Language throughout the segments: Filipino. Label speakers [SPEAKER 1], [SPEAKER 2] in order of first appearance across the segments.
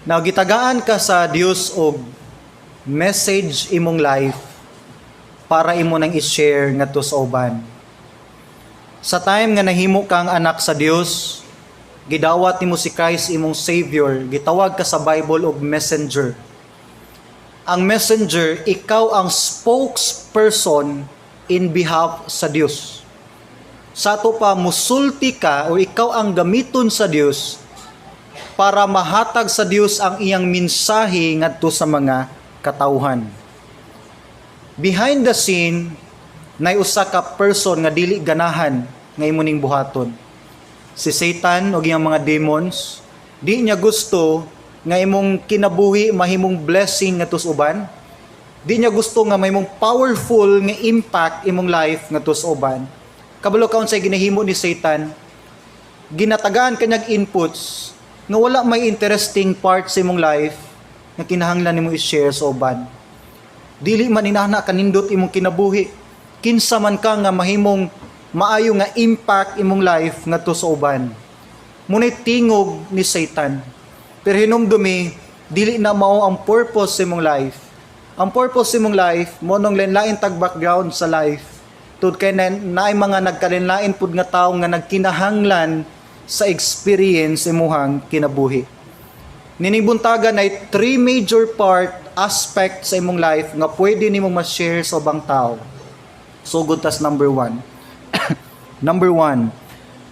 [SPEAKER 1] Now gitagaan ka sa Dios og message imong life para imo nang i-share ngadto sa uban. Sa time nga nahimo kang anak sa Dios, gidawat nimo si Christ imong Savior, gitawag ka sa Bible og messenger. Ang messenger, ikaw ang spokesperson in behalf sa Dios. Sa to pa musulti ka o ikaw ang gamiton sa Dios para mahatag sa Dios ang iyang mensahe ngadto sa mga katawhan. Behind the scene, nay usa ka person nga dili ganahan nga imo ning buhaton. Si Satan o iyang mga demons, di niya gusto nga imong kinabuhi mahimong blessing ngadto sa uban. Di niya gusto nga mahimong powerful nga impact imong life ngadto sa uban. Kabalo kaon say ginahimo ni Satan, ginatagaan kanyang inputs nga wala may interesting part sa imong life nga kinahanglan nimo i-share sa uban. Dili man inana kanindot imong kinabuhi. Kinsa man ka nga mahimong maayo nga impact imong life ngadto sa uban. Munay tingog ni Satan. Pero hinumdumi, dili na mao ang purpose sa imong life. Ang purpose sa imong life mo nung lain-lain tag background sa life. Tud kay naay mga nagkalinlain pud nga tawo nga nagkinahanglan sa experience imuhang kinabuhi. Nining buntagan ay 3 major aspect sa imong life nga pwede nimong ma-share sa ubang tao. So good tas number 1. Number 1,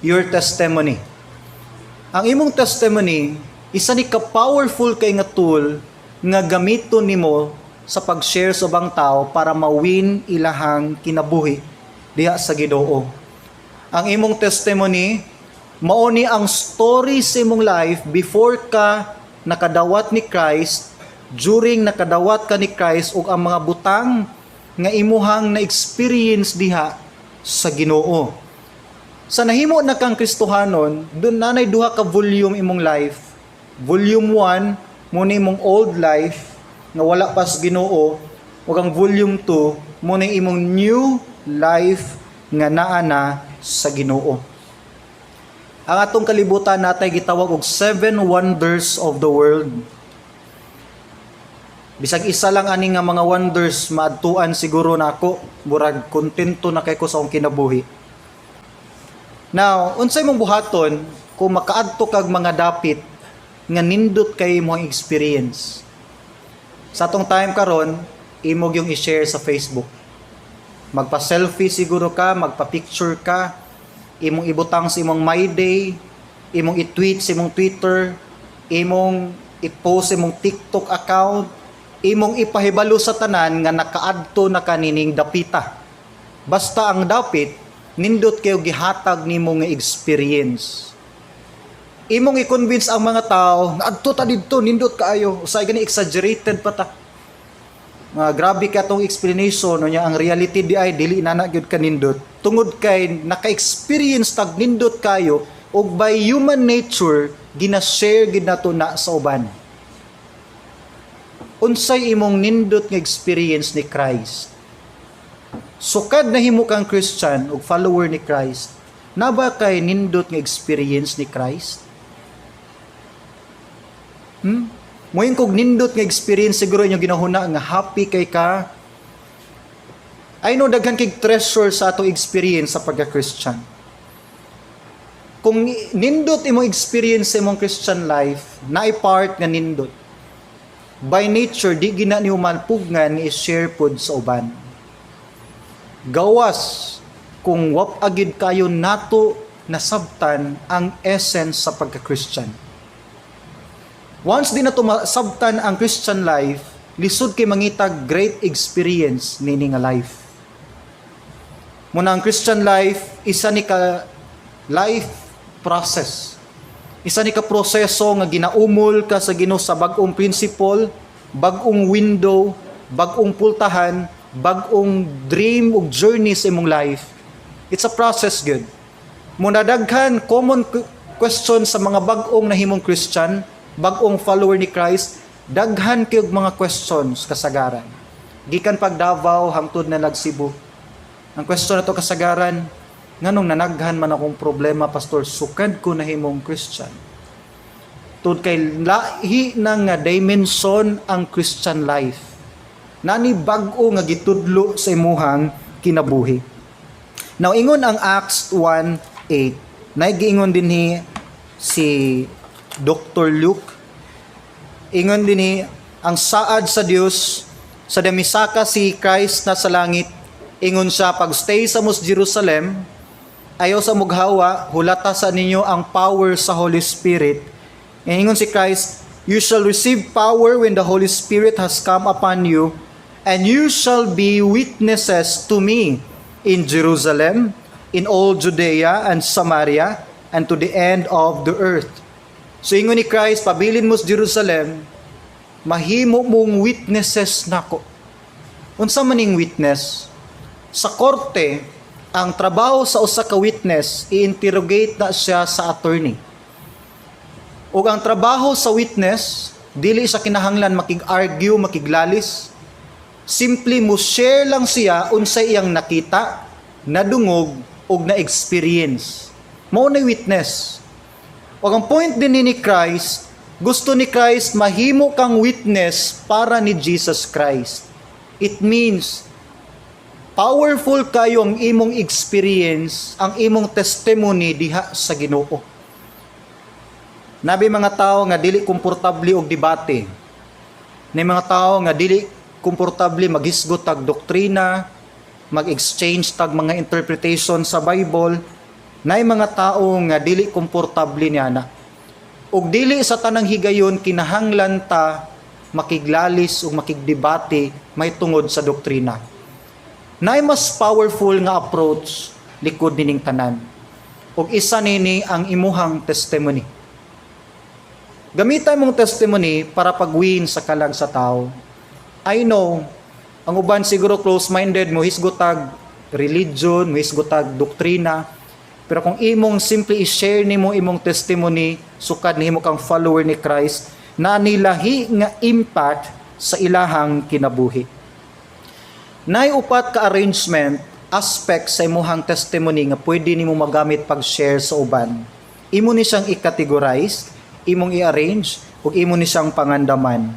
[SPEAKER 1] your testimony. Ang imong testimony, isa ni ka-powerful kay nga tool nga gamiton nimo sa pag-share sa ubang tao para mawin ilahang kinabuhi diha sa Ginoo. Ang imong testimony mao ni ang story sa imong life before ka nakadawat ni Christ, during nakadawat ka ni Christ ug ang mga butang nga imuhang na-experience diha sa Ginoo. Sa nahimo na kang Kristohanon, doon nanay duha ka volume imong life. Volume 1 mo ni imong old life nga wala pa sa Ginoo, ug ang volume 2 mo ni imong new life nga naa na sa Ginoo. Ang atong kalibutan natay gitawag og 7 wonders of the world. Bisag isa lang ani nga mga wonders maadtuan siguro nako, murag kontento na kay ko sa akong kinabuhi. Now, unsay mong buhaton kung makaadto kag mga dapit nga nindot kay imong experience? Sa atong time karon, imog yung i-share sa Facebook. Magpa-selfie siguro ka, magpa-picture ka, imong ibutang sa imong My Day, imong i-tweet sa imong Twitter, imong i-post sa imong TikTok account, imong ipahibalo sa tanan nga nakaadto na kanining dapita. Basta ang dapit, nindot kayo gihatag nimo nga experience. Imong i-convince ang mga tao, nga adto ta didto, nindot kaayo, usay gani exaggerated pa ta. Grabe ka tong explanation nya ang reality di ay dili na gyud kanindot tungod kay naka-experience tag nindot kayo ug by human nature gina-share gid nato na sa uban. Unsay imong nindot nga experience ni Christ? Sukad nahimo kang Christian ug follower ni Christ, na ba kay nindot nga experience ni Christ? Moing kog nindot nga experience siguro inyo ginahuna nga happy kay ka. I know daghan kay treasure sa atong experience sa pagka-Christian. Kung nindot imong experience sa imong Christian life, naay part nga nindot. By nature di gina niyo malpugngan ni i-share pod sa uban. Gawas kung wap agid kayo nato nasabtan ang essence sa pagka-Christian. Once di na tumasabtan ang Christian life, lisod kay mangitag great experience nini nga life. Muna ang Christian life, isa ni ka life process. Isa ni ka proseso nga ginaumol ka sa Ginoo sa bag-ong principle, bag-ong window, bag-ong pultahan, bag-ong dream ug journey sa imong life. It's a process good. Muna daghan common question sa mga bag-ong nahimong Christian, bag-ong follower ni Christ, daghan kayog mga questions kasagaran. Gikan pag Davao hangtod na nagsibo. Ang question nato kasagaran, nganong nanaghan man akong problema, pastor, sukad ko nahimong Christian. tungod kay lahi na nga dimension ang Christian life. Nani bag-o nga gitudlo sa imuhang kinabuhi. Now ingon ang Acts 1:8. Naigiingon dinhi si Dr. Luke. Ingon dinhi ang saad sa Dios sa damisaka si Christ na sa langit. Ingon siya pag-stay sa Jerusalem, ayaw sa mughawa, hulata sa ninyo ang power sa Holy Spirit. Ingon si Christ, you shall receive power when the Holy Spirit has come upon you, and you shall be witnesses to me in Jerusalem, in all Judea and Samaria, and to the end of the earth. So ingon ni Christ, pabilin mo sa Jerusalem, mahimo mong witnesses nako. Unsa maning witness? Sa korte, ang trabaho sa usa ka witness, i-interrogate na siya sa attorney. O ang trabaho sa witness, dili sa kinahanglan makig-argue, makiglalis. Simply mo share lang siya unsay iyang nakita, nadungog, o na-experience. Mao na witness. O ang point din ni Christ, gusto ni Christ mahimo kang witness para ni Jesus Christ. It means, powerful kayo ang imong experience, ang imong testimony diha sa Ginoo. Nabi mga tao nga dili komportable og debate. Nay mga tao nga dili komportable maghisgot tag doktrina, mag-exchange tag mga interpretation sa Bible. Nay mga tao nga dili komportable niana. Ug dili sa tanang higayon kinahanglan ta makiglalis ug makigdebate may tungod sa doktrina. Nay mas powerful nga approach likod nining tanan. Ug isa nini ang imuhang testimony. Gamitan mong testimony para pag-win sa kalag sa tao. I know, ang uban siguro close-minded mo, hisgotag religion, mo hisgotag doktrina, pero kung imong simply i-share nimo imong testimony, sukad nimo kang follower ni Christ, na nilahi nga impact sa ilahang kinabuhi. Nay upat ka arrangement, aspect sa imuhang testimony nga pwede nimo magamit pag-share sa uban. Imo ni siyang i-categorize, imong i-arrange, ug imo ni siyang pangandaman.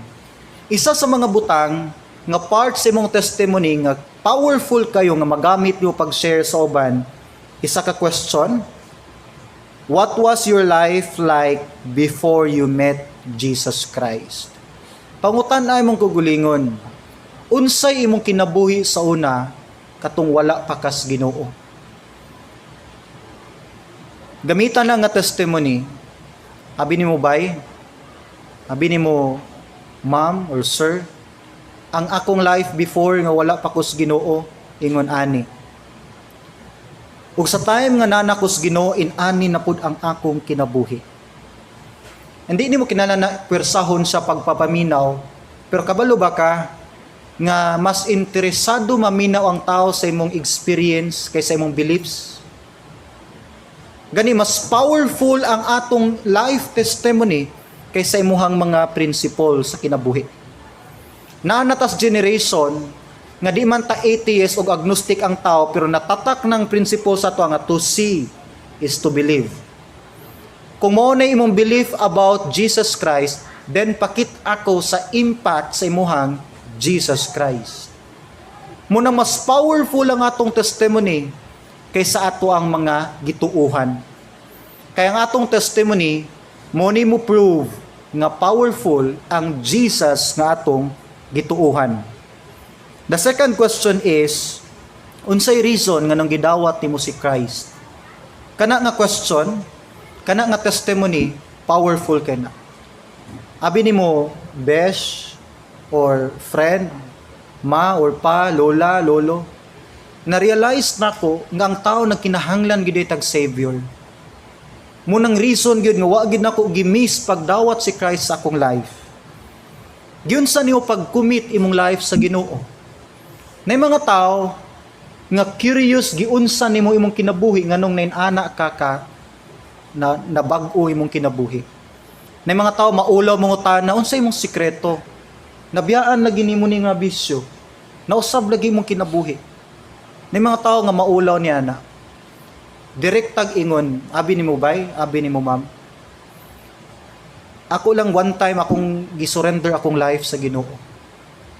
[SPEAKER 1] Isa sa mga butang nga part sa imong testimony nga powerful kayo nga magamit niyo pag-share sa uban, isa ka question, what was your life like before you met Jesus Christ? Pangutan ay mong kugulingon, unsay imong kinabuhi sa una katong wala pa kas Ginoo? Gamitan lang nga testimony. Abi ni mo bay? Abi ni mo ma'am or sir? Ang akong life before nga wala pa kus Ginoo, ingon ani. Ug sa time nga nanakos Ginoo, ani na pud ang akong kinabuhi. Hindi nimo kinahanglan pwersahon sa pagpapaminaw, pero kabalo ba ka nga mas interesado maminaw ang tao sa imong experience kaysa imong beliefs? Gani mas powerful ang atong life testimony kaysa imuhang mga principle sa kinabuhi. Naanatas generation nga di man ta atheist o agnostic ang tao pero natatak ng principle sa to nga to see is to believe. Kung mao na imong belief about Jesus Christ, then pakit ako sa impact sa imuhang Jesus Christ. Muna mas powerful ang atong testimony kaysa ato ang mga gituuhan. Kaya ang atong testimony, mo ni mo prove nga powerful ang Jesus nga atong gituuhan. The second question is, unsay reason nga nang gidawat nimo si Christ? Kana nga question, kana nga testimony, powerful kay na. Abi nimo besh or friend, ma or pa, lola, lolo, na-realize nako nga ang tao nagkinahanglan gid tag savior. Munang reason gyud nga wa gid nako gimiss pagdawat si Christ sa akong life. Gyud sa niyo pag-commit imong life sa Ginoo. Nay mga tao nga curious giunsa nimo imong kinabuhi nganong nain-ana ka na nabag-o imong kinabuhi. Nay mga tao maulaw mga tana unsay imong sikreto? Nabiyaan lagi nimo ni nga bisyo. Nausab lagi imong kinabuhi. Nay mga tao nga maulaw niya na. Direct tag ingon, abi nimo bay, abi nimo ma'am. Ako lang one time akong gisurrender akong life sa Ginoo.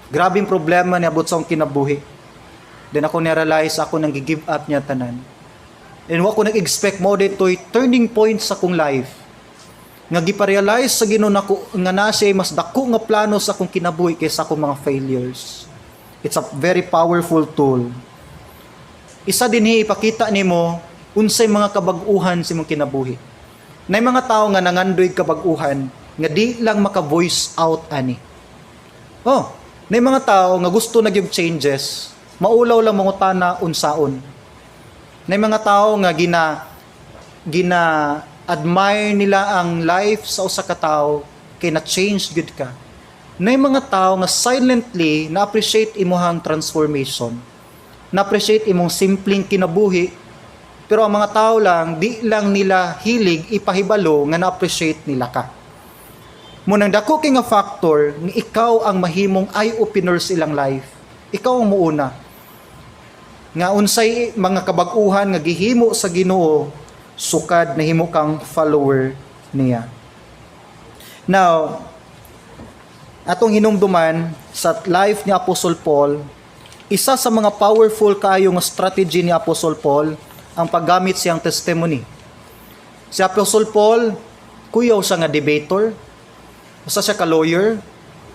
[SPEAKER 1] Grabing problema niabot sa akong kinabuhi. Then ako na-realize ako nang gi-give up niya tanan. And wa ko nag-expect mo dito'y turning point sa akong life. Nga gipa-realize sa Ginoo nako nga na siya mas dako nga plano sa akong kinabuhi kaysa akong mga failures. It's a very powerful tool. Isa dinhi ipakita nimo unsay mga kabag-uhan sa imong kinabuhi. Nay mga tao nga nangandoy kabag-uhan nga di lang maka-voice out ani. Oh, nay mga tao nga gusto na gyud changes, maulaw lang mangutana unsaon. Nay mga tao nga gina admire nila ang life sa usa ka tawo kay na change gyud ka. Nay mga tao nga silently na appreciate imuhang transformation. Na appreciate imong simpleng kinabuhi, pero ang mga tao lang di lang nila hilig ipahibalo nga na appreciate nila ka. Munang dako kay nga factor nga ikaw ang mahimong eye opener sa ilang life. Ikaw ang muuna. Nga unsay mga kabag-uhan nga gihimo sa Ginoo, sukad na himo kang follower niya. Now, atong hinumduman sa life ni Apostle Paul, isa sa mga powerful kaayo nga strategy ni Apostle Paul ang paggamit siyang testimony. Si Apostle Paul, kuyaw siya nga debater, usa siya ka lawyer,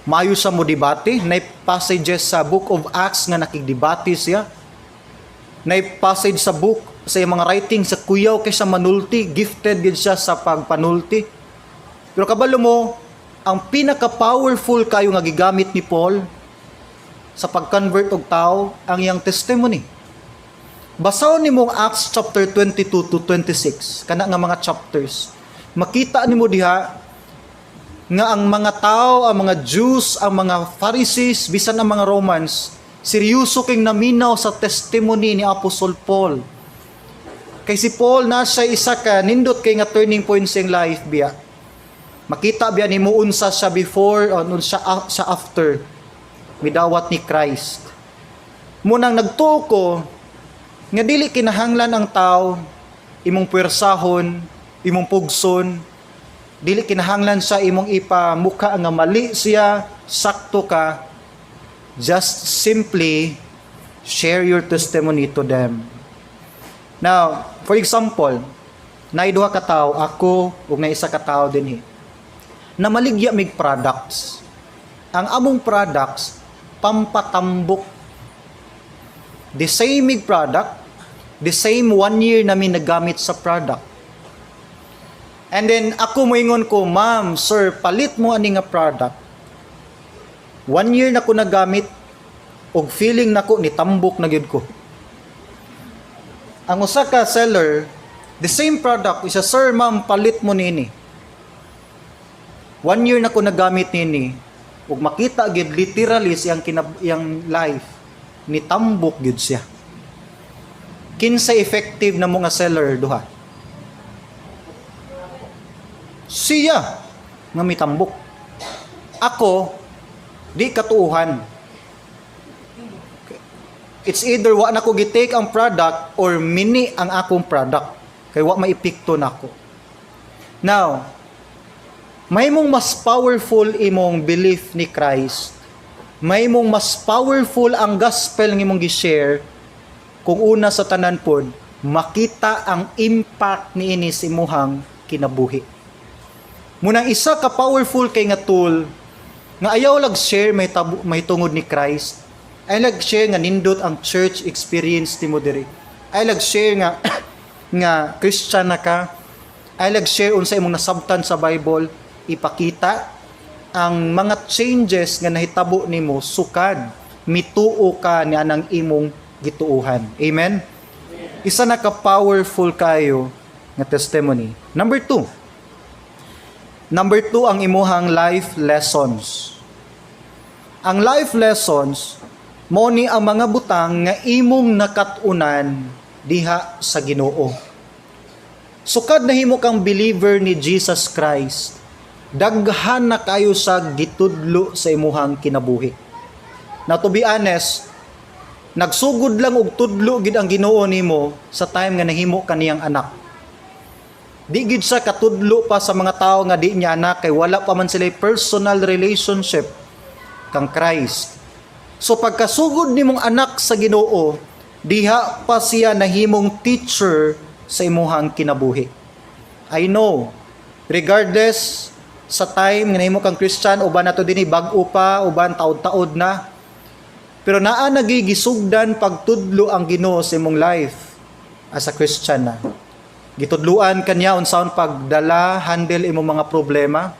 [SPEAKER 1] maayo siya mo debate, nay passages sa Book of Acts nga nakigdebate siya. Nay passage sa book sa iyang mga writing sa kuyaw kay sa manulti, gifted gid siya sa pagpanulti. Pero kabalo mo, ang pinaka-powerful kayo nga gigamit ni Paul sa pag-convert og tao ang iyang testimony. Basahon nimo ang Acts chapter 22 to 26, kana nga mga chapters. Makita nimo diha nga ang mga tao, ang mga Jews, ang mga Pharisees, bisan ang mga Romans, seryoso king naminaw sa testimony ni Apostle Paul. Kay si Paul na siya isa ka nindot kay nga turning point sa iyang life biya. Makita biya nimo unsa siya before o unsa siya after midawat ni Christ. Munang nagtuo ko nga dili kinahanglan ang tao imong puwersahon, imong pugson, dili kinahanglan sa imong ipamukha nga mali siya, sakto ka. Just simply share your testimony to them. Now, for example, naiduha ka tawo, ako ug na isa ka tawo dinhi, na maligya mig products. Ang among products pampatambok. The same mig product, the same 1 year namin nagamit sa product. And then ako moingon ko, ma'am, sir, palit mo ani nga product. 1 year na ko nagamit og feeling nako ni tambok na gyud ko. Ang usa ka seller, the same product, isa, sir, ma'am, palit mo nini. 1 year na ko nagamit nini, ug makita gyud literally siyang yang life ni tambok gyud siya. Kinsa effective na mga seller duha? Siya nga mitambok. Ako di katuuhan. It's either wa na ko gitake ang product or mini ang akong product. Kay wa maipikto nako. Now, may mong mas powerful imong belief ni Christ. May mong mas powerful ang gospel nga imong gi-share kung una sa tanan pod makita ang impact niini sa imuhang kinabuhi. Munang isa ka powerful kay nga tool nga ayaw lag share may tungod ni Christ. Ay lag share nga nindot ang church experience nimo diri. Ay lag share nga nga Christian na ka. Ay lag share unsa imong nasabtan sa Bible. Ipakita ang mga changes nga nahitabo nimo sukad mituo ka ni anang imong gituuhan. Amen? Isa na ka powerful kayo nga testimony. Number 2 ang imuhang life lessons. Ang life lessons mao ni ang mga butang nga imong nakatunan diha sa Ginoo. Sukad nahimo kang believer ni Jesus Christ, daghan na kayo sa gitudlo sa imuhang kinabuhi. Now to be honest, nagsugod lang og tudlo gid ang Ginoo nimo sa time nga nahimo kaniyang anak. Di gid sa katudlo pa sa mga tao nga di niya anak kay wala pa man sila personal relationship kang Christ. So pagkasugod nimong anak sa Ginoo, diha pa siya nahimong teacher sa imuhang kinabuhi. I know, regardless sa time nga nahimo kang Christian, uban nato dinhi bag-o pa, uban taod-taod na. Pero naa nagigisugdan pagtudlo ang Ginoo sa imong life as a Christian na. Gitudluan kanya unsaon pagdala, handle imong mga problema.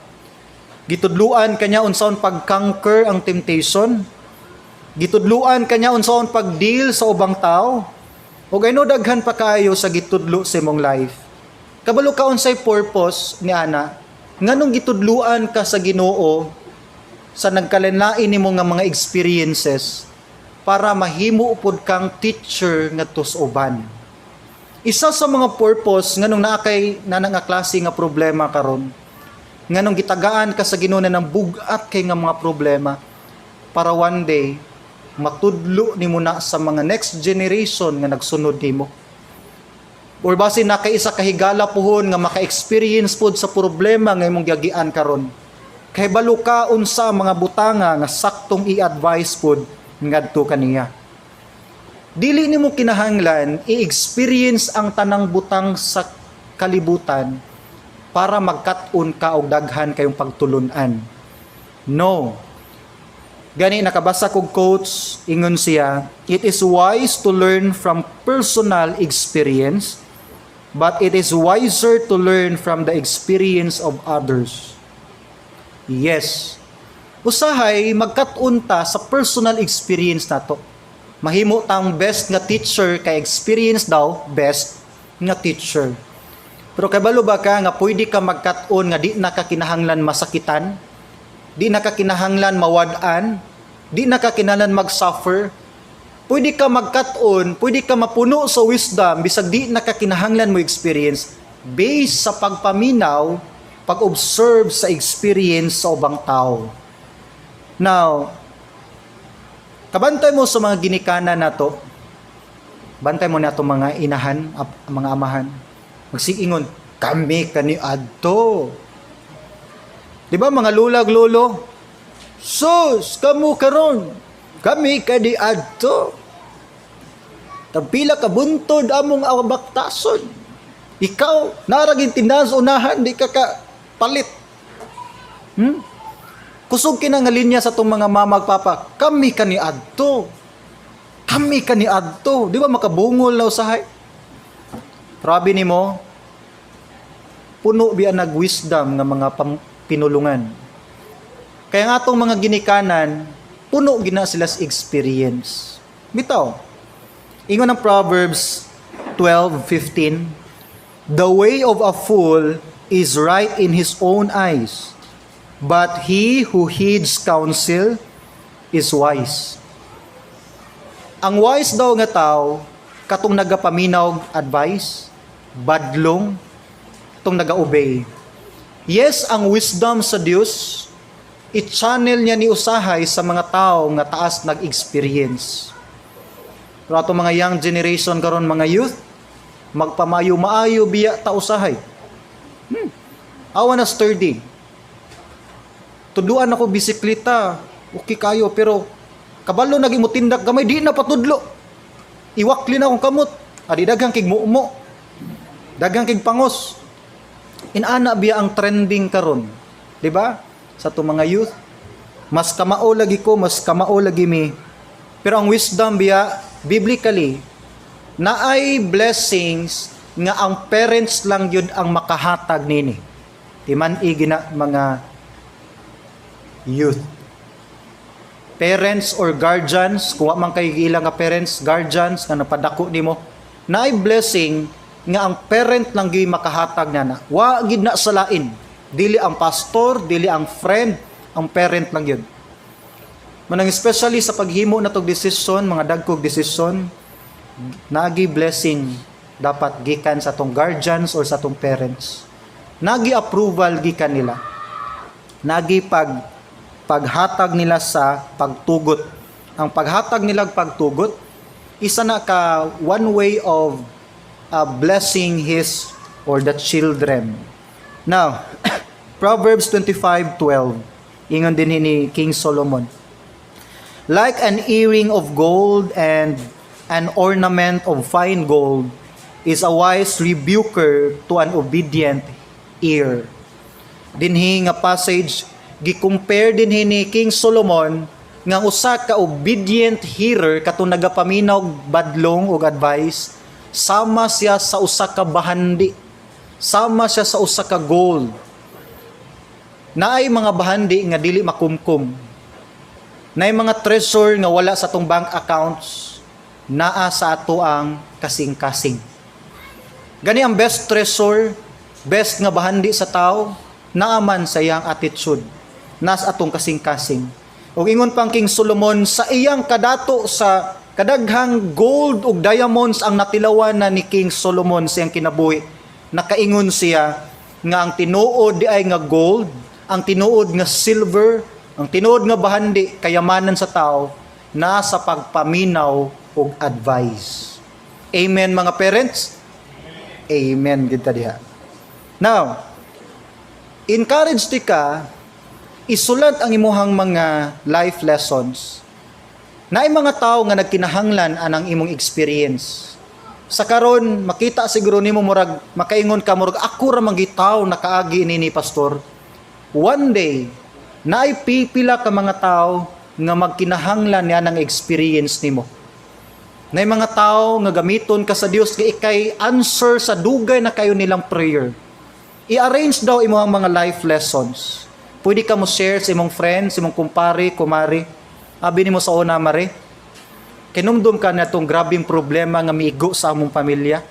[SPEAKER 1] Gitudluan kanya unsaon pag-conquer ang temptation. Gitudluan kanya unsaon pag-deal sa ubang tao. Ug ayno daghan pa kaayo sa gitudlo sa imong life. Kabalo ka unsay purpose ni ana? Nganong gitudluan ka sa Ginoo sa nagkalain nimo nga mga experiences para mahimo upod kang teacher ngadto sa uban. Isa sa mga purpose nganong naa kay nanang nga klase nga problema karon. Nganong gitagaan ka sa Ginoo ng bugat kay nga mga problema para one day matudlo nimo na sa mga next generation nga nagsunod nimo. Or basin na kay isa kahigala puhon nga maka-experience pod sa problema nga imong giagian karon. Kay balo ka unsa mga butanga nga saktong i-advise pod ngadto kaniya. Dili nimo kinahanglan i-experience ang tanang butang sa kalibutan para magkat-on ka og daghan kayong pagtulunan. No. Gani nakabasa kog quotes, ingon siya, it is wise to learn from personal experience, but it is wiser to learn from the experience of others. Yes. Usahay magkat-on ta sa personal experience nato. Mahimo tang best nga teacher kay experience daw best nga teacher. Pero kabalo ba ka nga pwede ka magkat-on nga di na ka kinahanglan masakitan, di na ka kinahanglan mawad-an, di na ka kinahanglan mag-suffer. Pwede ka magkat-on, pwede ka mapuno sa wisdom bisag di na ka kinahanglan mo experience based sa pagpaminaw, pag-observe sa experience sa ubang tao. Now, kabantay mo sa mga ginikanan nato. Bantay mo nato mga inahan, mga amahan. Magsiingon, kami kani adto. Di ba mga lulag lolo? Sus, kamu karon. Kami kani adto. Tagpila ka buntod among abaktason. Ikaw, naraging tindahan sa unahan, di ka palit. Kusog kinangalinya sa itong mga mamagpapa, kami kani adto. Kami kani adto. Di ba makabungol na usahay? Grabe ni mo, puno biya nag-wisdom nga mga pinulungan. Kaya nga itong mga ginikanan, puno gina sila sa experience. Bitaw, ingon ng Proverbs 12:15, the way of a fool is right in his own eyes, but he who heeds counsel is wise. Ang wise daw nga tao, katong nagapaminaw advice, badlong, itong nag-obey. Yes, ang wisdom sa Dios, i-channel niya ni usahay sa mga tao nga taas nag-experience. Pero ato mga young generation karon mga youth, magpamayo-maayo biya ta usahay. Awa na sturdy. Tudluan ako bisikleta, okay kayo, pero kabalo naging mutindak gamay, di na patudlo. Iwakli na akong kamot, adi daghang kig muumo, daghang kig pangos. Inana biya ang trending karon, di ba? Sa to mga youth, mas kamao lagi ko, mas kamao lagi mi. Pero ang wisdom biya, biblically, naay blessings nga ang parents lang yun ang makahatag nini. Timan igina mga youth. Parents or guardians, kung man kay ilang nga parents, guardians nga napadako nimo, naay blessing nga ang parent lang gyud makahatag na. Wa gid na salain. Dili ang pastor, dili ang friend, ang parent lang yun. Manang especially sa paghimo na tog desisyon, mga dagkog desisyon, nagi blessing dapat gikan sa tong guardians or sa tong parents. Nagi approval gikan nila. Nagi paghatag nila sa pagtugot. Ang paghatag nila pagtugot, isa na ka one way of blessing his or the children. Now, Proverbs 25:12, ingon din ni King Solomon. Like an earring of gold and an ornament of fine gold is a wise rebuker to an obedient ear. Dinhi nga passage, gi-compare dinhi ni King Solomon nga usa ka obedient hearer katong nagapaminaw badlong og advice, sama siya sa usa ka bahandi, sama siya sa usa ka gold. Naay mga bahandi nga dili makumkum. Naay mga treasure nga wala sa tong bank accounts, naa sa ato ang kasing-kasing. Gani ang best treasure, best nga bahandi sa tao, naaman sa iyang attitude, nas atong kasing-kasing. Ug ingon pang King Solomon, sa iyang kadato sa kadaghang gold ug diamonds ang natilawan na ni King Solomon sa iyang kinabuhi. Nakaingon siya nga ang tinuod di ay nga gold, ang tinuod nga silver, ang tinuod nga bahandi, kayamanan sa tao, nasa pagpaminaw ug advice. Amen mga parents? Amen gid ta diha. Now, encourage ti ka isulat ang imuhang mga life lessons. Naay mga tao nga nagkinahanglan anang imong experience. Sa karon makita siguro nimo murag makaingon ka murag ako ra magitaw nakaagi ni pastor. One day naay pipila ka mga tao nga magkinahanglan niya ng experience nimo. Naay mga tao nga gamiton ka sa Dios nga ikay answer sa dugay na kayo nilang prayer. I-arrange daw imong mga life lessons. Pwede ka mo share sa imong friends, sa imong kumpare, kumari. Abi nimo sa una mare. Kinumdum ka na itong grabing problema nga miigo sa among pamilya.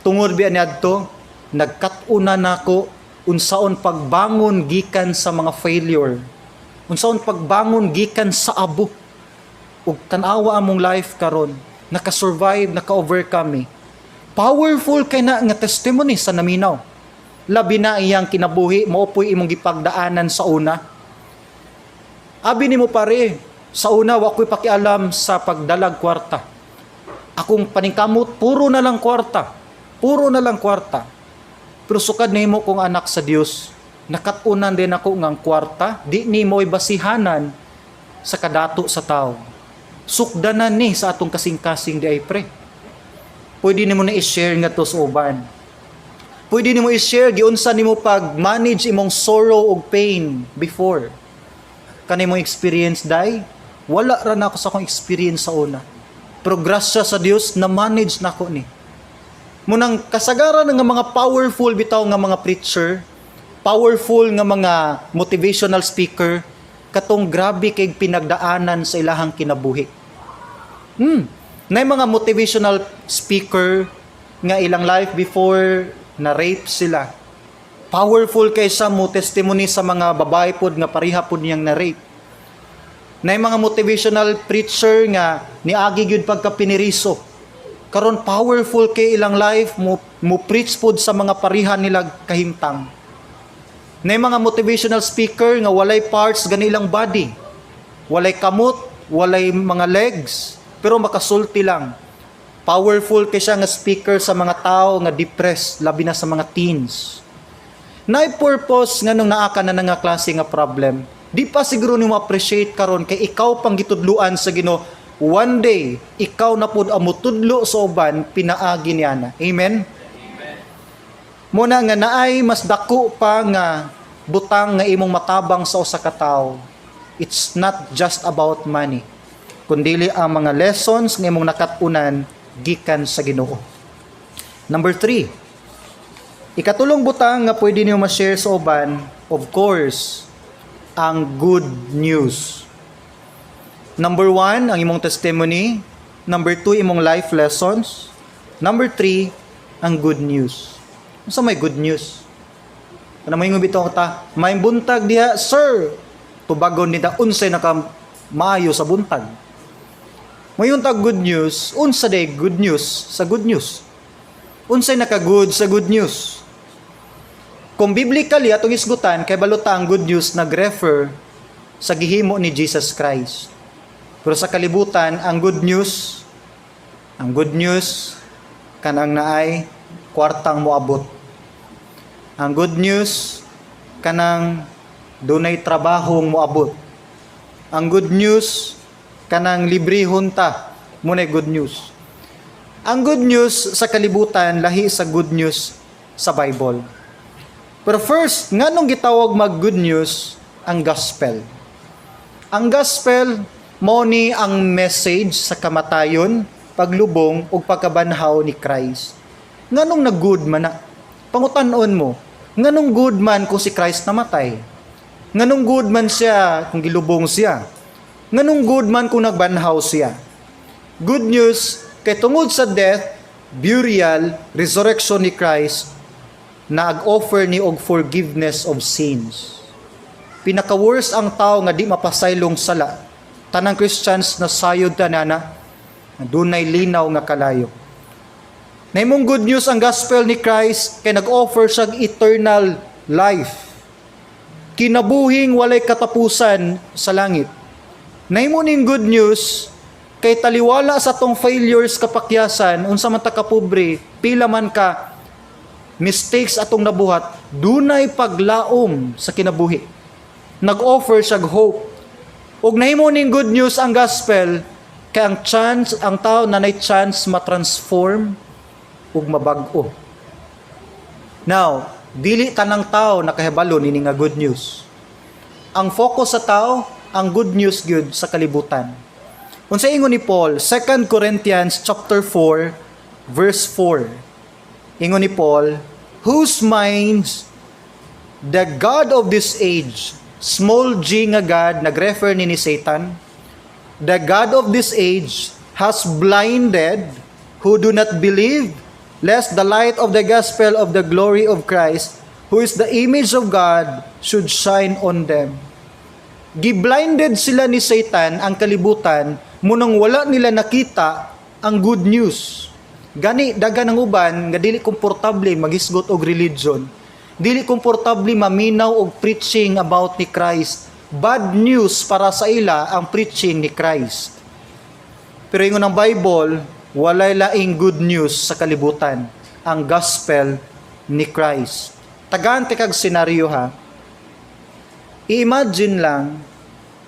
[SPEAKER 1] Tungod biya niadto, nagkatuna nako unsaon pagbangon gikan sa mga failure. Unsaon pagbangon gikan sa abo. Ug tan-awa among life karon, naka-survive, naka-overcome. Powerful kay na nga testimony sa naminaw. Labi na iyang kinabuhi, maupoy imong gipagdaanan sa una. Abi nimo pare, sa una wa ko'y pakialam sa pagdalag kwarta. Akong paningkamot puro na lang kwarta. Puro na lang kwarta. Pero sukad nimo kong anak sa Dios, nakatunan din ako ngang kwarta, di nimo basihanan sa kadato sa tao. Sukdanan ni sa atong kasing-kasing di ay pre. Pwede nimo na i-share nga to sa uban. Pwede nimo i-share giunsa nimo pag-manage imong sorrow ug pain before. Kanimo experience dai, wala ra na ako sa akong experience sa una. Pero grasya sa Dios na manage nako ni. Munang kasagaran nga mga powerful bitaw nga mga preacher, powerful nga mga motivational speaker, katong grabe kay pinagdaanan sa ilahang kinabuhi. Nay mga motivational speaker nga ilang life before na rape sila. Powerful kay sa mo testimony sa mga babae pod nga pareha pod niyang na rape. Nay mga motivational preacher nga niagi gyud pagka piniriso. Karon powerful kay ilang life mo preach pod sa mga parihan nila kahimtang. Nay mga motivational speaker nga walay parts gani ilang body. Walay kamot, walay mga legs, pero makasulti lang. Powerful kay siya nga speaker sa mga tao nga depressed, labi na sa mga teens. Nay purpose nga nung naa ka na nga klase nga problem. Di pa siguro nimo appreciate karon kay ikaw pang gitudluan sa Ginoo. One day, ikaw na pud ang mutudlo sa uban pinaagi niya na. Amen? Muna nga naay mas dako pa nga butang nga imong matabang sa usa ka tawo. It's not just about money, kundili ang mga lessons nga imong nakatunan gikan sa Ginoo. Number 3. Ikatulong butang nga pwede niyo ma-share sa uban, of course, ang good news. Number 1, ang imong testimony. Number 2, imong life lessons. Number 3, ang good news. Unsa may good news? Ano may ngubito ta? May buntag diha, sir. Tubagon nita unsay naka maayo sa buntag. Mayon ta good news, unsa day good news sa good news? Unsay naka-good sa good news? Kung biblically atong isgutan kay balota ang good news nag-refer sa gihimo ni Jesus Christ. Pero sa kalibutan, ang good news kanang naay kwartang moabot. Ang good news kanang dunay trabahong moabot. Ang good news kanang librehon ta, munay good news. Ang good news sa kalibutan lahi sa good news sa Bible. Pero first, nganong gitawag mag good news ang gospel? Ang gospel mao ni ang message sa kamatayon, paglubong ug pagkabanhaw ni Christ. Nganong nag-good man na? Pangutan-on mo, nganong good man kung si Christ namatay? Nganong good man siya kung gilubong siya? Nganong good man kung nagbanhaw siya? Good news kay tungod sa death, burial, resurrection ni Christ, nag-offer ni og forgiveness of sins. Pinaka-worst ang tao nga di mapasaylong sala. Tanang Christians na sayod tanana, dunay linaw nga kalayo. Naimong good news ang gospel ni Christ kay nag-offer siya eternal life. Kinabuhing walay katapusan sa langit. Naimo ning good news kay taliwala sa tong failures kapakyasan, unsa man ta ka pobre, pila man ka mistakes atong nabuhat, dunay paglaom sa kinabuhi. Nag-offer siya hope. Ug nahimo ning good news ang gospel kay ang tao na nay chance ma-transform ug mabag-o. Now, dili tanang tao nakahibalo nini nga good news. Ang focus sa tao, ang good news gyud sa kalibutan. Unsa ingon ni Paul, 2 Corinthians chapter 4 verse 4. Ingon ni Paul, whose minds the God of this age, small g nga God, nag-refer ni Satan, the God of this age has blinded who do not believe, lest the light of the gospel of the glory of Christ, who is the image of God, should shine on them. Giblinded sila ni Satan ang kalibutan, munang wala nila nakita ang good news. Gani, dagan ang uban, nga dili komportable maghisgot og religion. Dili komportable maminaw og preaching about ni Christ. Bad news para sa ila ang preaching ni Christ. Pero ingon ang Bible, walay laing good news sa kalibutan, ang gospel ni Christ. Tagaan kag senaryo ha. I-imagine lang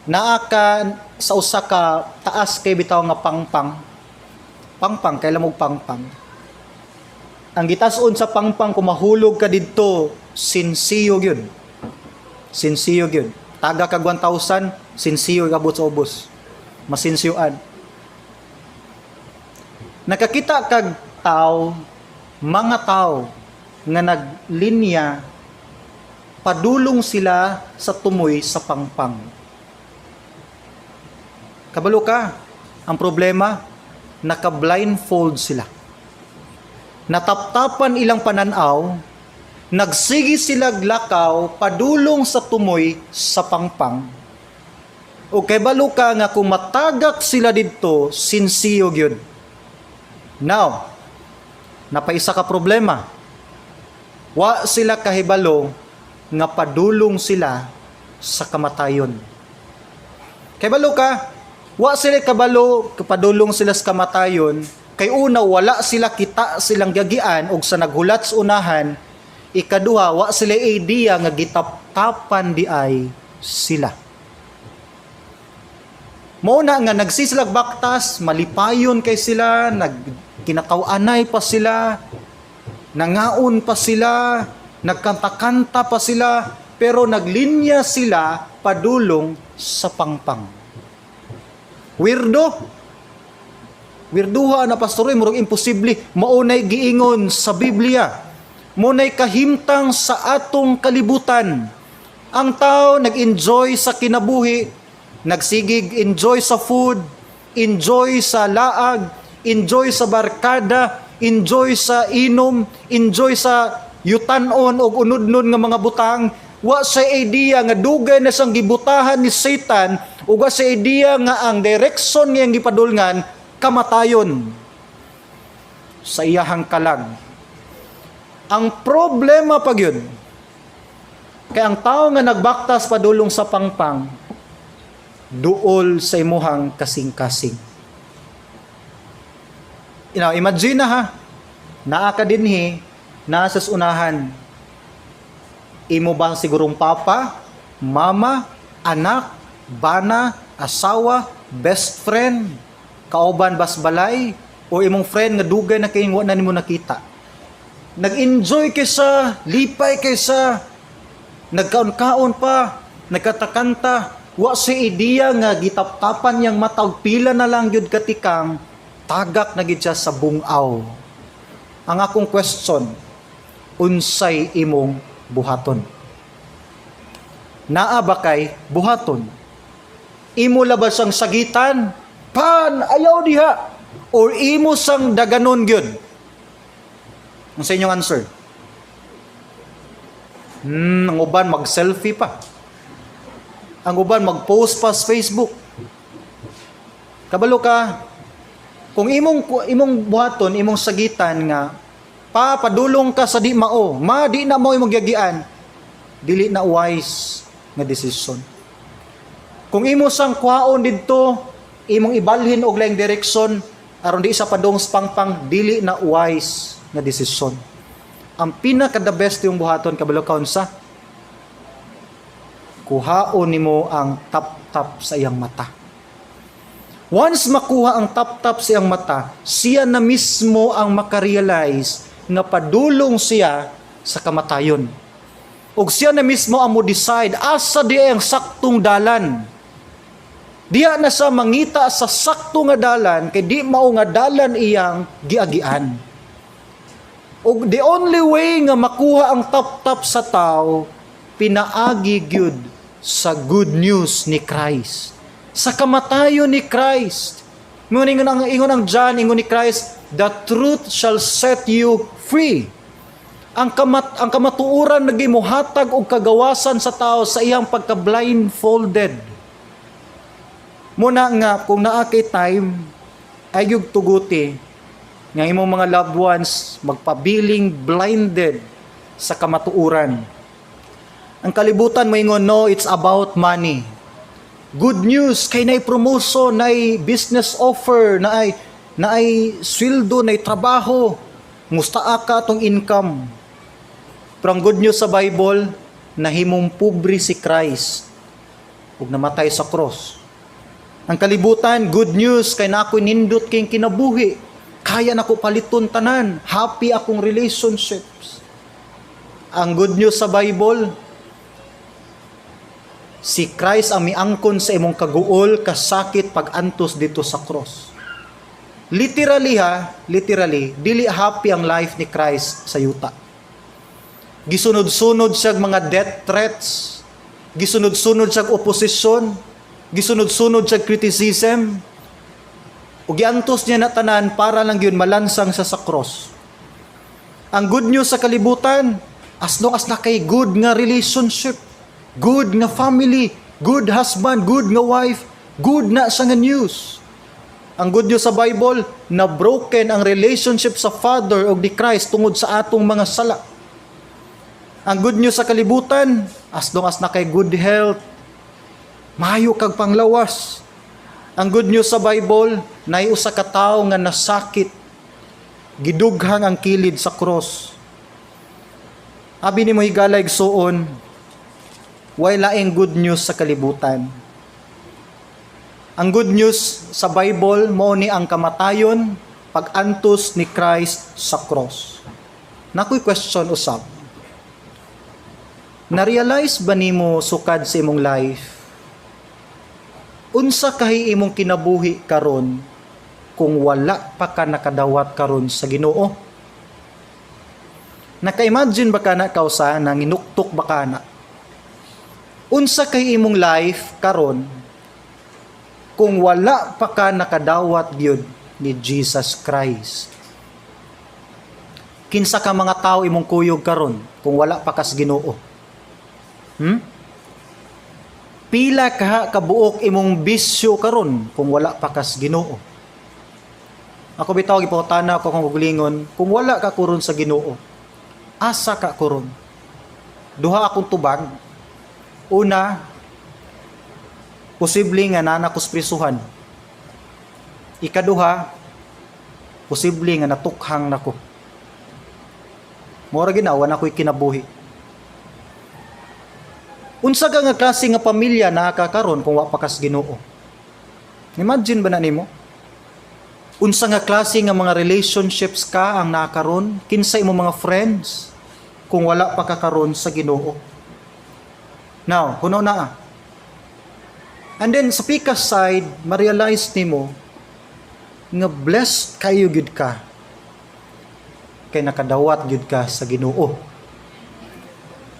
[SPEAKER 1] naa ka sa usa ka taas kay bitaw nga pangpang. Pangpang kailan mo pangpang. Ang gitason sa pangpang kung mahulog ka didto, sinsiyo gyud. Sinsiyo gyud. Taga kag 1,000, sinsiyo gabot sa ubos. Masinsiyoan. Nakakita kag tao, mga tao nga naglinya, padulong sila sa tumoy sa pangpang. Kabalo ka, ang problema, naka-blindfold sila. Nataptapan ilang pananaw, nagsigi sila glakaw, padulong sa tumoy sa pangpang. O kay balo ka nga kung matagak sila didto, sinsiyo gyud. Now, napaisa ka problema. Wa sila kahibalo nga padulong sila sa kamatayon. Kay balo ka, wa sila kabalo padulong sila sa kamatayon, kay una wala sila kita silang gagian og sa naghulat sa unahan, ikaduha wa sila idea nga gitaptapan di ay sila. Mao na nga nagsislag baktas, malipayon kay sila, kinataw-anay pa sila, nangaon pa sila, nagkanta-kanta pa sila, pero naglinya sila padulong sa pangpang. Weirdo. Weirduha na pastor, murag imposible. Maunay giingon sa Biblia. Maunay kahimtang sa atong kalibutan. Ang tao nag-enjoy sa kinabuhi, nagsigig, enjoy sa food, enjoy sa laag, enjoy sa barkada, enjoy sa inom, enjoy sa yutanon o unudnon nga mga butang. Wa sa idea nga dugay na sang gibutahan ni Satan, o wa sa idea nga ang direksyon niyang gipadulngan kamatayon sa iyahang kalag. Ang problema pa gyud kay ang tao nga nagbaktas padulong sa pangpang, duol sa imuhang kasing-kasing. Imagine na ha, naa ka dinhi, naa sa unahan, Imo ba sigurong papa, mama, anak, bana, asawa, best friend, kauban basbalay, o imong friend nga dugay na kayong wala nimo nakita? Nag-enjoy kaysa, lipay kaysa, nagkaon-kaon pa, nagkatakanta, wa si ideya nga gitaptapan niyang matag pila na lang yun katikang, tagak na gid siya sa bungaw. Ang akong question, unsay imong buhaton? Naa ba kay buhaton? Imo labas ang sagitan, pan, ayaw diha, or imo sang daganon gyud? Ang sa inyong answer? Ang uban mag-selfie pa. Ang uban mag-post pa sa Facebook. Kabalo ka, kung imong buhaton, imong sagitan nga, padulong ka sa di mao, di na mo imong giagian, dili na wise nga desisyon. Kung imo sang kwaon didto, imong ibalhin og laing direksyon aron di sa padong pangpang, dili na wise nga desisyon. Ang pinaka the best yung buhaton kabalo kaon sa kuhaon nimo ang tap-tap sa iyang mata. Once makuha ang tap-tap sa iyang mata, siya na mismo ang makarealize nga padulong siya sa kamatayon. Ug siya na mismo ang mo decide asa di ang saktong dalan. Diya na sa mangita sa sakto nga dalan kay di mao nga dalan iyang giagian. Ug the only way nga makuha ang tap-tap sa tao, pinaagi gyud sa good news ni Christ. Sa kamatayon ni Christ. Ingon ang John, ingon ni Christ, the truth shall set you free. Ang kamatuoran nagimuhatag og kagawasan sa tao sa iyang pagka-blindfolded. Muna nga, kung naa kay time, ayog tuguti, nga imong mga loved ones, magpabiling blinded sa kamatuoran. Ang kalibutan mo ingon, no, it's about money. Good news, kay naay promotion, naay business offer, naay sweldo, naay trabaho, mustaa ka atong income. Pero ang good news sa Bible, nahimong pobre si Christ ug namatay sa cross. Ang kalibutan, good news, kay na ako'y nindot kayong kinabuhi. Kaya na ko paliton tanan. Happy akong relationships. Ang good news sa Bible, si Christ ang miangkon sa imong kaguol, kasakit, pag-antos dito sa cross. Literally, dili happy ang life ni Christ sa yuta. Gisunod-sunod siya mga death threats, gisunod-sunod siya oposisyon, gisunod-sunod sa criticism, o giantos niya na tanan para lang yun malansang sa cross. Ang good news sa kalibutan, as long as na kay good nga relationship, good nga family, good husband, good nga wife, good na sa nga news. Ang good news sa Bible, na broken ang relationship sa Father o ni Christ tungod sa atong mga sala. Ang good news sa kalibutan, as long as na kay good health, maayo kag panglawas. Ang good news sa Bible, naay usa ka tawo nga nasakit, gidughang ang kilid sa cross. Abi nimo higalay igsuon, way laing good news sa kalibutan. Ang good news sa Bible mao ni ang kamatayon, pag-antos ni Christ sa cross. Nakoy question usab. Na-realize ba nimo sukad sa imong life? Unsa kahi imong kinabuhi karon kung wala pa ka nakadawat karon sa Ginoo? Naka-imagine ba ka na kausa nang inuktok ba ka na? Unsa kahi imong life karon kung wala pa ka nakadawat gyud ni Jesus Christ? Kinsa ka mga tao imong kuyog karon kung wala pa ka sa Ginoo? Pila ka kabuok imong bisyo karon kung wala pa kas Ginoo? Ako bitaw gipangutana ako kung gulingon, kung wala ka kuron sa Ginoo, asa ka kuron? Duha akong tubag. Una, posible nga nanakos prisuhan. Ikaduha, posible nga natukhang nako. Mura ginawa na ko'y kinabuhi. Unsa ka nga klase nga pamilya nakakaron kung wa pa kas Ginoo? Imagine ba na nimo? Unsa nga klase nga mga relationships ka ang nakakaron? Kinsa imo mga friends kung wala pa ka karon sa Ginoo? Now, hunaw na. And then sa pikas side, ma-realize nimo nga blessed kayo gyud ka kay nakadawat gyud ka sa Ginoo.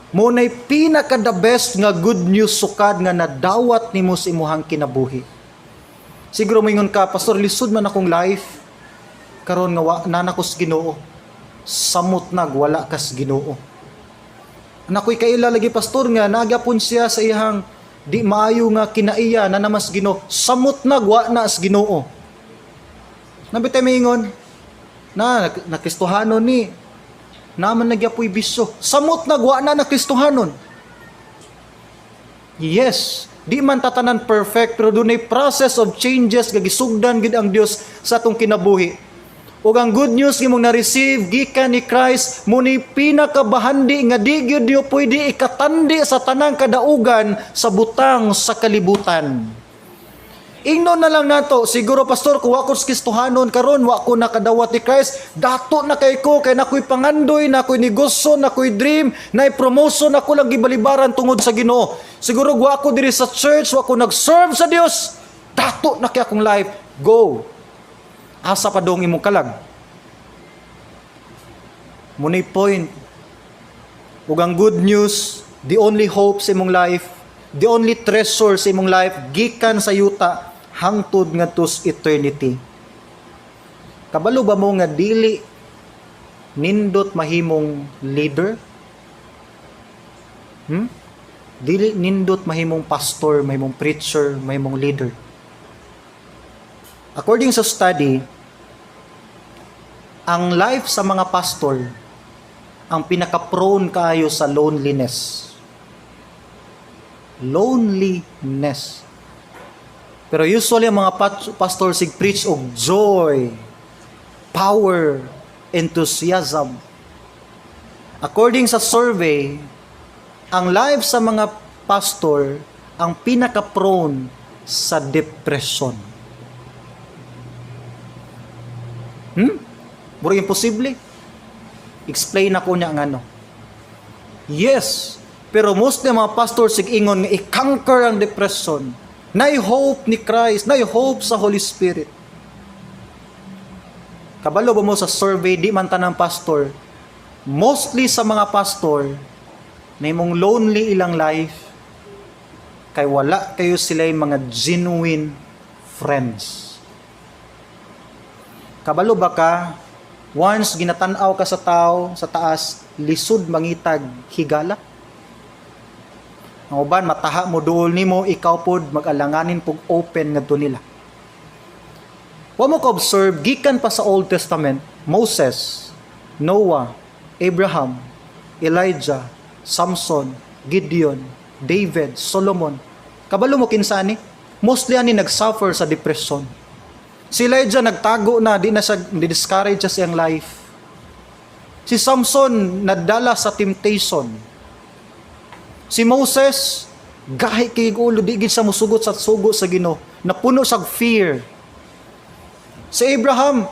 [SPEAKER 1] Mo nay pinaka the best nga good news sukad nga nadawat nimo sa imuhang kinabuhi. Siguro moingon ka, pastor, lisod man akong life karon nga nanakos Ginoo. Samot nag wala kas Ginoo. Nakoy kaila lagi pastor nga nagapon siya sa iyang di maayo nga kinaiya na namas Ginoo. Samot nag wa na as Ginoo. Nabitay mingon na nakristohanon ni naman nagyapoy bisyo. Samot nagwa na Kristohanon. Yes, di man tatanan perfect pero dunay process of changes nga gisugdan gid ang Dios sa atong kinabuhi. Ug ang good news gimong na-receive gikan ni Christ mo ni pinakabahandi nga di gyud dio pwede ikatandi sa tanang kadaugan sa butang sa kalibutan. Ingnon na lang nato, siguro pastor, kung ako Kristohanon karon, wa ko nakadawat ni Christ, dato na kay ko, kay nakoy pangandoy, nakoy negosyo, nakoy dream, nakoy promotion, ako lang gibalibaran tungod sa Ginoo. Siguro wa ko diri sa church, wa ko nag-serve sa Dios, dato na kay akong life, go. Asa pa dong imong kalag. Munay point. Ug ang good news, the only hope sa imong life, the only treasure sa imong life, gikan sa yuta, hangtod ngadto sa eternity. Kabalo ba mo nga dili nindot mahimong leader? Dili nindot mahimong pastor, mahimong preacher, mahimong leader. According sa study, ang life sa mga pastor ang pinaka-prone kaayo sa loneliness. Loneliness. Pero usually ang mga pastor sig preach og joy, power, enthusiasm. According sa survey, ang life sa mga pastor ang pinaka-prone sa depression. Mura imposible. Explain ako niya ang ano. Yes, pero most ng mga pastors sig ingon nga i-conquer ang depression. Nay hope ni Christ, nay hope sa Holy Spirit. Kabalo ba mo sa survey, di man tanang pastor, mostly sa mga pastor, na imong lonely ilang life, kay wala kayo sila yung mga genuine friends. Kabalo ba ka, once ginatanaw ka sa tao, sa taas, lisod mangitag higala? Ang uban, mataha mo duol nimo, ikaw pod mag-alanganin pug open ngadto nila. Wa mo ka observe, gikan pa sa Old Testament, Moses, Noah, Abraham, Elijah, Samson, Gideon, David, Solomon. Kabalo mo kinsa ni? Mostly ani nag-suffer sa depression. Si Elijah nagtago na, di na siya discourage sa siyang life. Si Samson nadala sa temptation. Si Moses, gahi kay ulo, di gid sa musugot sa sugo sa Ginoo, napuno sa fear. Si Abraham,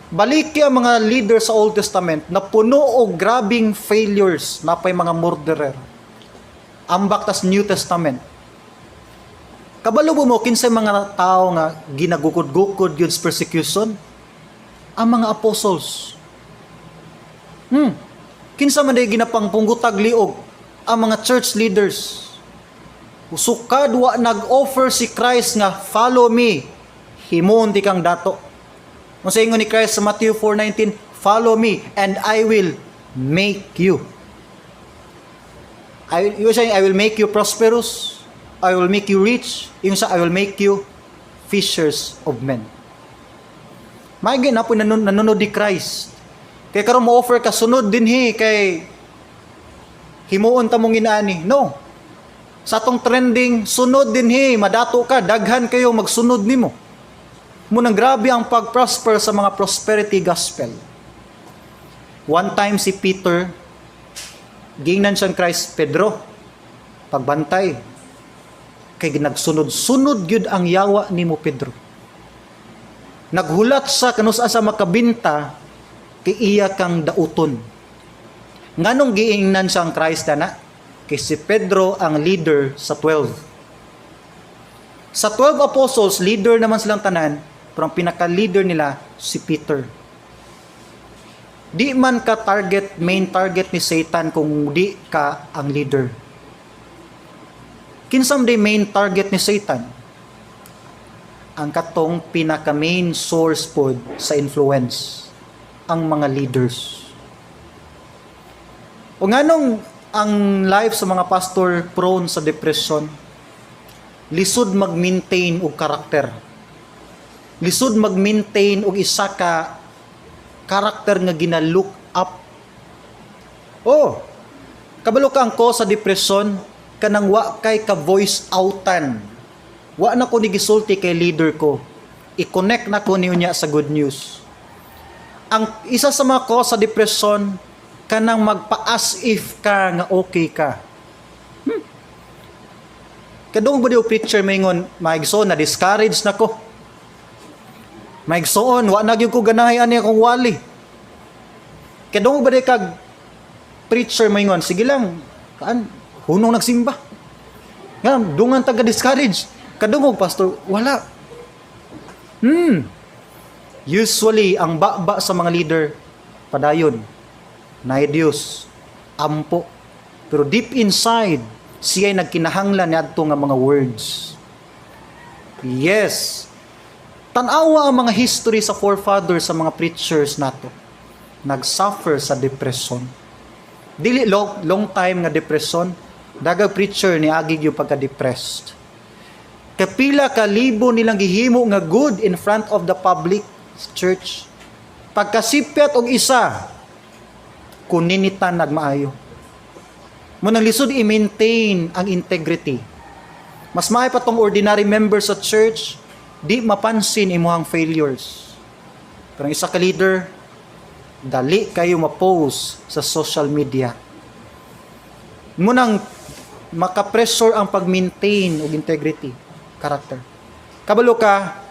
[SPEAKER 1] baliki ang mga leader sa Old Testament, napuno og grabing failures, napay mga murderer. Ambak tas New Testament. Kabalo mo kinsay mga tao nga ginagukod-gukod yun sa persecution? Ang mga apostles. Kinsa man day ginapangpunggutag liog? Ang mga church leaders. Usukad wa nag-offer si Christ nga follow me, himon di kang dato. Kung sa ingon ni Christ sa Matthew 4:19, follow me and I will make you. You saying I will make you prosperous, I will make you rich, yung sa I will make you fishers of men. May ginapo nanonood di Christ. Kaya karon mo offer ka sunod din kay himuon ta mong inaani. No. Sa atong trending, sunod din madato ka, daghan kayo magsunod nimo. Munang grabe ang pag-prosper sa mga prosperity gospel. One time si Peter, gingnan siyang Christ, Pedro, pagbantay. Kay nagsunod-sunod gyud ang yawa nimo Pedro. Naghulat sa kanusa sa makabinta kay iya kang dauton. Nganong giingnan siya ang Christ na? Kay si Pedro ang leader sa 12. Sa 12 apostles, leader naman silang tanan, pero ang pinaka-leader nila si Peter. Di man ka main target ni Satan kung di ka ang leader. Kinsam di main target ni Satan? Ang katong pinaka-main source pod sa influence, ang mga leaders. O nganong ang life sa mga pastor prone sa depression, lisod mag-maintain og karakter. Lisod mag-maintain og isa ka karakter nga gina-look up. Oh, kabalo ka ang ko sa depression, kanang wa kay ka voice outan. Wa na ko ni gisulti kay leader ko. I-connect na ko niya sa good news. Ang isa sa mga ko sa depression, kanang magpa-as if ka nga okay ka. Kadung ba diyo preacher maingon, maigsoon na discourage na ko. Maigsoon, wa na gyud ko ganahay ani akong wali. Kadung ba diyo kag preacher maingon, sige lang, kaan hunong nagsimba. Nga dungan taga discourage. Kadung pastor, wala. Usually ang baba sa mga leader padayon na Diyos, ampo. Pero deep inside, siya ay nagkinahanglan niadto nga mga words. Yes. Tanawa ang mga history sa forefathers sa mga preachers nato. Nag-suffer sa depression. Dili long time nga depression, daga preacher ni agig yung pagka-depressed. Kapila ka libo nilang gihimo nga good in front of the public church. Pagkasipyat og isa, kuninitan nagmaayo. Munang lisod i-maintain ang integrity. Mas maayo pa tong ordinary members sa church, di mapansin imuhang failures. Pero ang isa ka leader, dali kayo ma-post sa social media. Munang maka-pressure ang pag-maintain og integrity, character. Kabalo ka,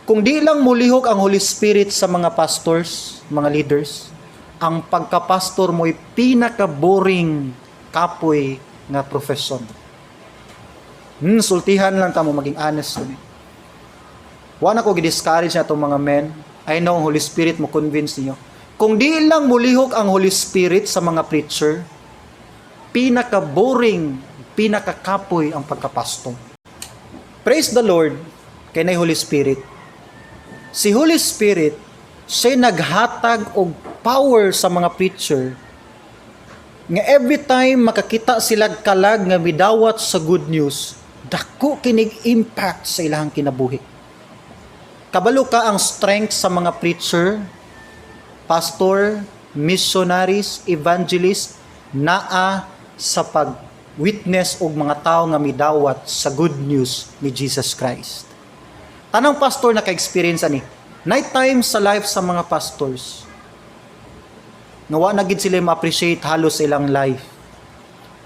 [SPEAKER 1] kung di lang mulihok ang Holy Spirit sa mga pastors, mga leaders, ang pagka-pastor mo ay pinaka-boring kapoy nga profession. Sultihan lang ta mo maging honest. Wa na ko gi-discourage na itong mga men. I know Holy Spirit mo convince niyo. Kung di lang mulihok ang Holy Spirit sa mga preacher, pinaka-boring, pinaka-kapoy ang pagka-pastor. Praise the Lord kay nay Holy Spirit. Si Holy Spirit, siya naghatag og power sa mga preacher nga every time makakita sila kalag nga midawat sa good news, dako kinig impact sa ilang kinabuhi. Kabalo ka ang strength sa mga preacher, pastor, missionaries, evangelist, naa sa pag-witness og mga tao nga midawat sa good news ni Jesus Christ. Tanang pastor na ka-experience ani, night time sa life sa mga pastors, nga wa na gid sila ma-appreciate halos sa ilang life.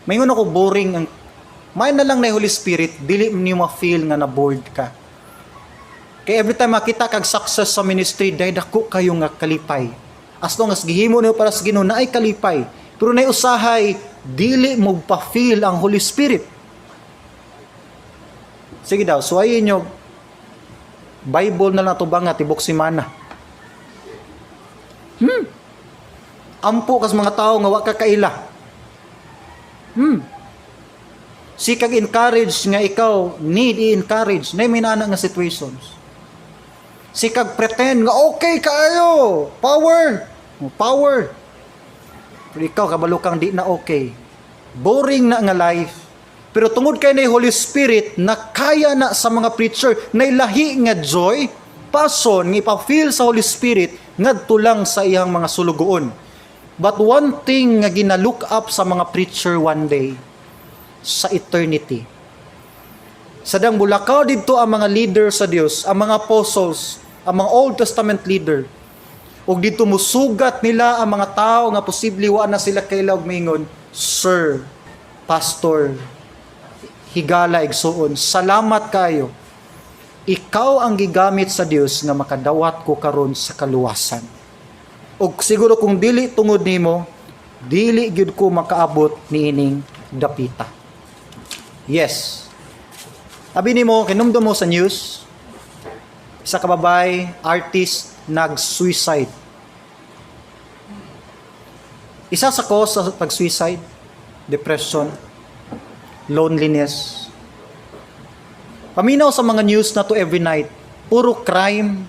[SPEAKER 1] Mayroon ako boring ang may na lang na Holy Spirit, dili niyo ma-feel nga na-bored ka. Kaya every time makita kag success sa ministry, dahil dako kayo nga kalipay. As long as gihimo niyo para sa Ginoo na ay kalipay. Pero na usahay, dili mo pa-feel ang Holy Spirit. Sige daw, suwayin nyo, Bible na lang ito ba nga, tibok simana. Ampo kas mga tao nga wa ka kaila. Sikag encourage nga ikaw need i-encourage na may nana nga situations. Sikag pretend nga okay kayo, power. Pero ikaw kabalo kang di na okay. Boring na nga life. Pero tungod kay na Holy Spirit na kaya na sa mga preacher na ilahi nga joy, passion nga ipa-feel sa Holy Spirit ngadto lang sa iyang mga sulugoon. But one thing nga gina-look up sa mga preacher one day, sa eternity. Sadang bulakaw dito ang mga leader sa Dios, ang mga apostles, ang mga Old Testament leader. Ug dito musugat nila ang mga tao nga posible wa na sila kailaw mingon, Sir, Pastor, higala igsuon, salamat kayo. Ikaw ang gigamit sa Dios nga makadawat ko karon sa kaluwasan. Og siguro kung dili tungod nimo, dili gyud ko makaabot niining dapita. Yes. Abi nimo kinumdum mo sa news, isa ka babay, artist nag-suicide. Isa sa cause sa pag-suicide, depression, loneliness. Paminaw sa mga news na to every night, puro crime,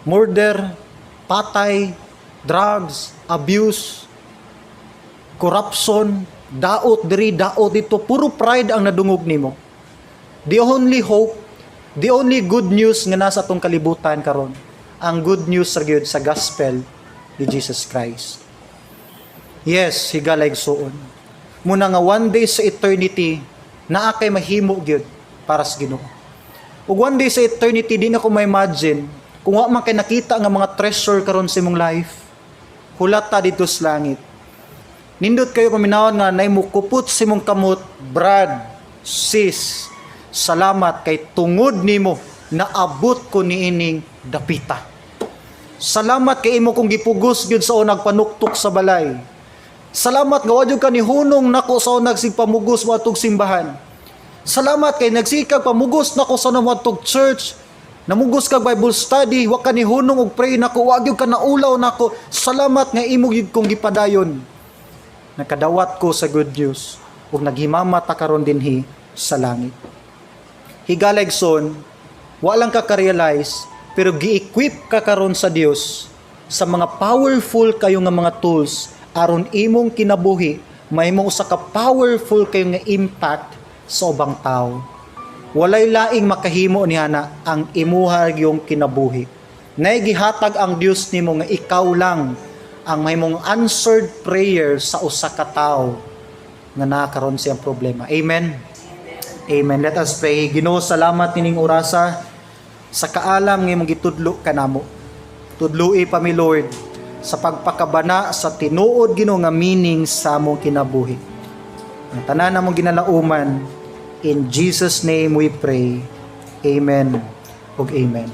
[SPEAKER 1] murder, patay, drugs, abuse, corruption, daot diri, daot dito, puro pride ang nadungog nimo. The only hope, the only good news nga nasa atong kalibutan karon, ang good news sa gyud sa gospel ni Jesus Christ. Yes, higala igsuon. Muna nga one day sa eternity, naa kay mahimo gyud para sa Ginoo. Ug one day sa eternity, di na ko ma-imagine kung wa man kay nakita nga mga treasure karon sa imong life, hulata dito sa langit. Nindot kayo paminawon nga nay mukupot sa imong kamot, brad, sis, salamat kay tungod nimo naabot ko niining dapita. Salamat kay imo kong gipugos gyud sa unang panuktok sa balay. Salamat nga wa jud ka ni hunong nako sa unang sigpamugos mo atong simbahan. Salamat kay nagsikag pamugos nako sa namadtog church. Namugos kag Bible study, wa ka ni hunong og pray nako, wa gyud ka naulaw nako. Salamat nga imo gyud kong gipadayon. Nakadawat ko sa good news ug naghimamat ta karon dinhi sa langit. Higala igsoon, wa lang ka ka-realize pero gi-equip ka karon sa Dios sa mga powerful kayo nga mga tools aron imong kinabuhi mahimong usa ka powerful kayo nga impact sa ubang tao. Walay laing makahimo nihana ang imuha yung kinabuhi. Nay gihatag ang Dios nimo nga ikaw lang ang mahimong answered prayer sa usa ka tawo nga nakaroon siyang problema. Amen. Amen. Let us pray. Ginoo, salamat nining orasa sa kaalam nga imong gitudlo kanamo. Tudloi pa mi Lord sa pagpakabana sa tinuod Ginoo nga meaning sa among kinabuhi. Ang tanan namong ginalauman, in Jesus' name we pray. Amen ug amen.